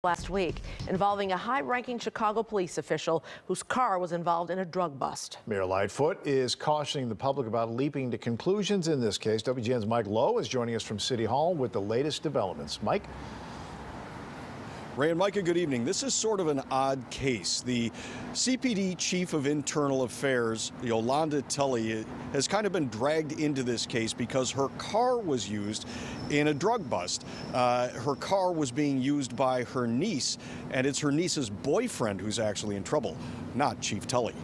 last week involving a high-ranking Chicago police official whose car was involved in a drug bust. Mayor Lightfoot is cautioning the public about leaping to conclusions in this case. WGN's Mike Lowe is joining us from City Hall with the latest developments. Mike? Ray and Micah, good evening. This is sort of an odd case. The CPD Chief of Internal Affairs, Yolanda Telley, has kind of been dragged into this case because her car was used in a drug bust. Her car was being used by her niece, and it's her niece's boyfriend who's actually in trouble, not Chief Telley.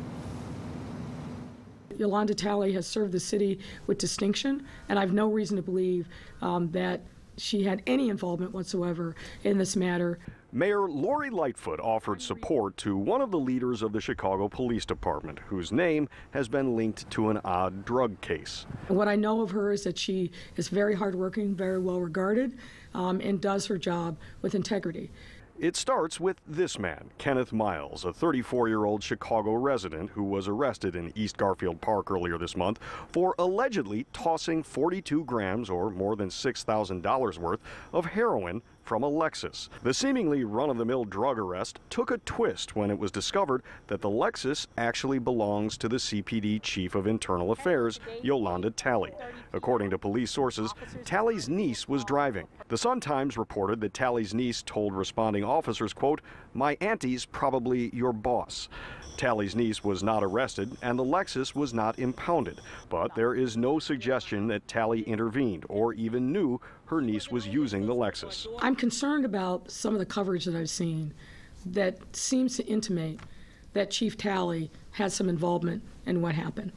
Yolanda Telley has served the city with distinction, and I have no reason to believe that she had any involvement whatsoever in this matter. Mayor Lori Lightfoot offered support to one of the leaders of the Chicago Police Department, whose name has been linked to an odd drug case. What I know of her is that she is very hardworking, very well regarded, and does her job with integrity. It starts with this man, Kenneth Miles, a 34-year-old Chicago resident who was arrested in East Garfield Park earlier this month for allegedly tossing 42 grams, or more than $6,000 worth, of heroin from a Lexus. The seemingly run-of-the-mill drug arrest took a twist when it was discovered that the Lexus actually belongs to the CPD Chief of Internal Affairs, Yolanda Telley. According to police sources, Telley's niece was driving. The Sun-Times reported that Telley's niece told responding officers, quote, "My auntie's probably your boss." Telley's niece was not arrested and the Lexus was not impounded, but there is no suggestion that Telley intervened or even knew her niece was using the Lexus. I'm concerned about some of the coverage that I've seen that seems to intimate that Chief Telley had some involvement in what happened.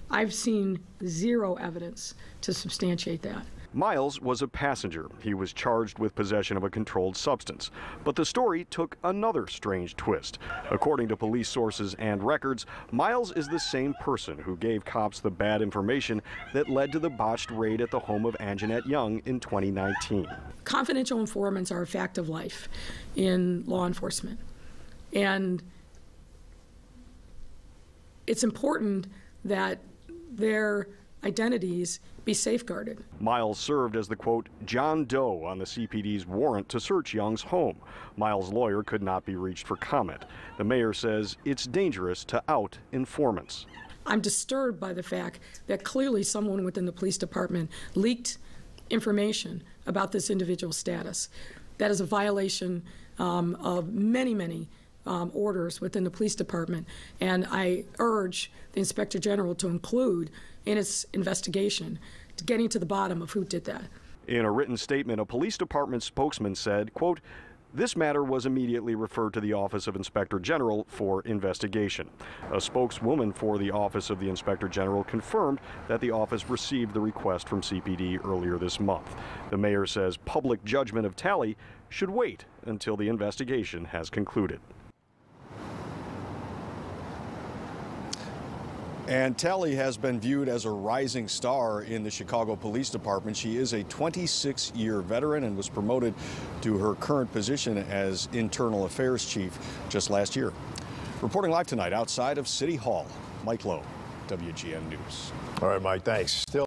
I've seen zero evidence to substantiate that. Miles was a passenger. He was charged with possession of a controlled substance. But the story took another strange twist. According to police sources and records, Miles is the same person who gave cops the bad information that led to the botched raid at the home of Anjanette Young in 2019. Confidential informants are a fact of life in law enforcement. And it's important that their identities be safeguarded. Miles served as the, quote, John Doe on the CPD's warrant to search Young's home. Miles' lawyer could not be reached for comment. The mayor says it's dangerous to out informants. I'm disturbed by the fact that clearly someone within the police department leaked information about this individual's status. That is a violation of many orders within the police department, and I urge the Inspector General to include in its investigation getting to the bottom of who did that. In a written statement, a police department spokesman said, quote, "This matter was immediately referred to the Office of Inspector General for investigation." A spokeswoman for the Office of the Inspector General confirmed that the office received the request from CPD earlier this month. The mayor says public judgment of Telley should wait until the investigation has concluded. And Telley has been viewed as a rising star in the Chicago Police Department. She is a 26-year veteran and was promoted to her current position as Internal Affairs Chief just last year. Reporting live tonight outside of City Hall, Mike Lowe, WGN News. All right, Mike, thanks. Still